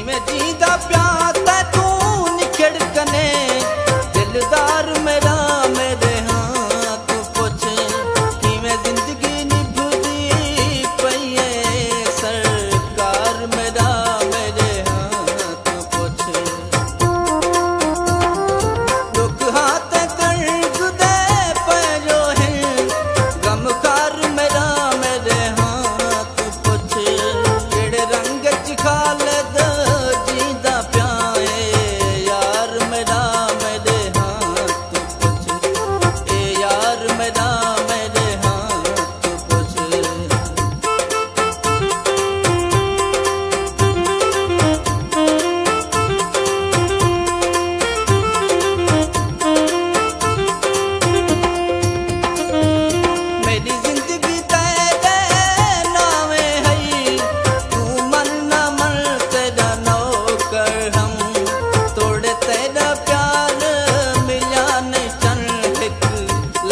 किवें जींदा प्या ते तू निखड़ कने दिलदार मेरा मेरे हाँ तू पुछ किवें जिंदगी निभदी पई है सरकार मेरा मेरे हाँ तू पुछ दुख हाथ कर्ज दे पैरो है गमकार मेरा मेरे हाँ तू पुछ केड़े रंग च खालिद जींदा प्या है यार मेरा मेरे हाँ तू पुछ ए यार मेरा मेरे हाँ तू पुछ मेरी जिंदगी तेरे नावे है तू मन ना मन तेरा नौकर हम तोड़े तेरा प्यार मिला नहीं चन हिक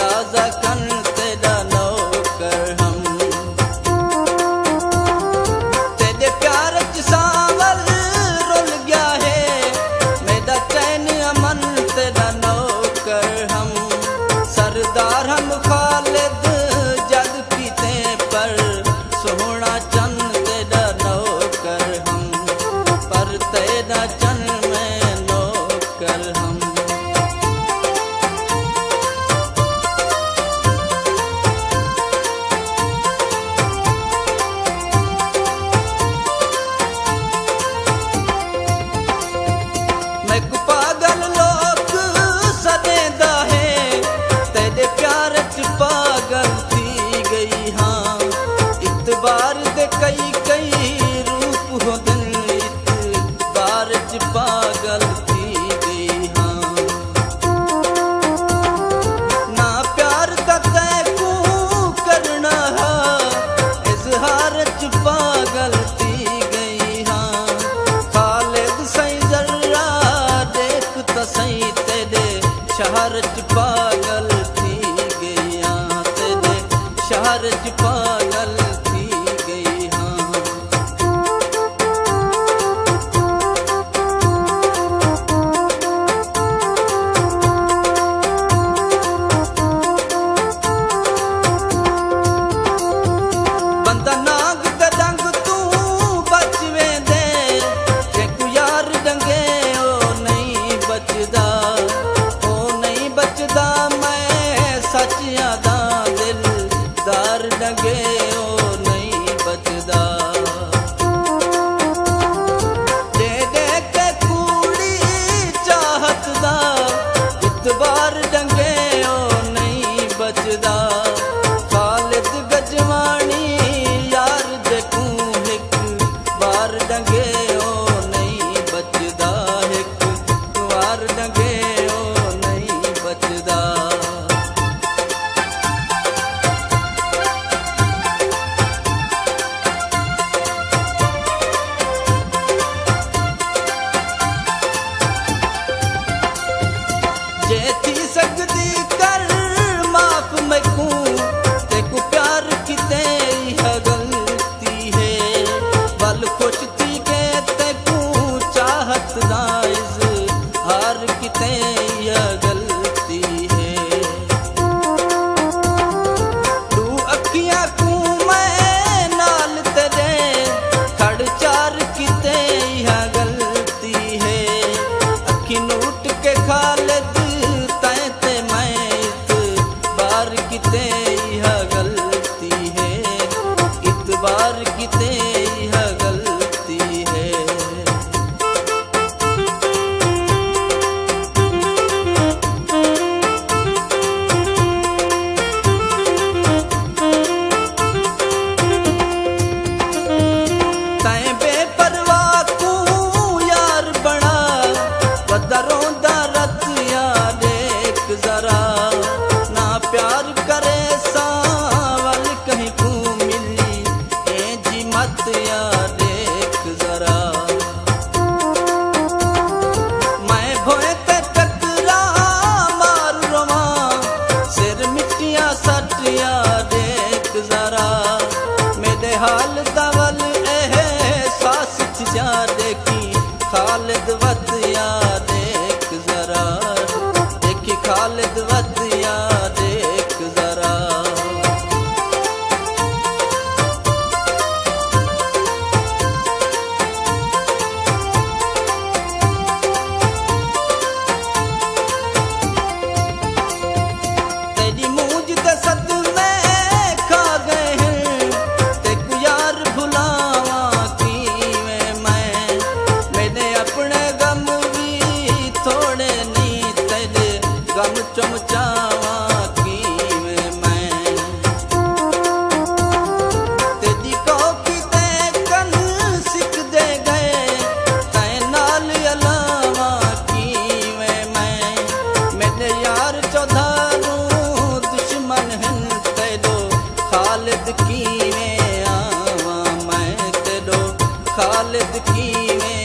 लाजा कन तेरा नौकर हम तेरे प्यार च सावल रुल गया है मेरा चैन अमन तेरा नौकर हम सरदार हम खालिद जग पीते पर सोहना चन तेरा नौकर हम पर तेरा चन में नौकर हम मैं को पागल लोग सदेंदा है तेरे प्यार च पागल थी गई हाँ इतबार दे कई कई रूप हो दिल इतबार च पागल थी गई हाँ ना प्यार का तैकू करना है इजहार च पागल थी गई हाँ खालिद सही जर्रा देख तो सही तेरे शहर च पागल थी गई हाँ तेरे शहर च पागल थी गई हाँ बंदा नाग दा डंग तू बच वेंदे जेकू यार डंगे ओ नहीं बचदा मैं सच आदा दिलदार डंगे ओ नहीं बचदा दे दे के कूड़ी चाहत दा इतबार डंगे ओ नहीं बचदा खालिद गजवानी यार देखूं हिक बार डंगे ओ नहीं बचदा हिक बार डंगे ओ नहीं बचदा जे थी सकदी कर माफ मैकू तेकू प्यार किते यह गलती है बल खुश थी के तेकू चाहत दाइज हार किते यह गलती है तू अखियां को मैं नाल तेरे खड़ चार किते यह गलती है अखी नूट के खालिद तैते मैं इतबार किते यह गलती है इतबार किते यह गलती है तैं बेपरवाह को यार बना बदरों दा रत यार एक जरा ना प्यार करे सावल कहीं को मिली ए जी मत यार एक जरा मैं भोए ते टकरा मार रोवा सिर मिट्टियां सट यार एक जरा मेरे हाल दवल एहसास जा देखी खालिद वतिया देख जरा, देखी खालिद वतिया देख जरा। तेरी मूंज दे सदमे खा गए हैं, तेकू यार भुलावा कीवें मैं, मैंने अपने गम भी थोड़े नी तेरे गम चमचावा कीवें मैं। तेरी कोकी ते कन सिक दे गए, तैं नाल अलावा कीवें मैं, मेरे यार चौधारू दुश्मन हैं तेरो खालिद कीवें आवा मैं, तेरो खालिद कीवें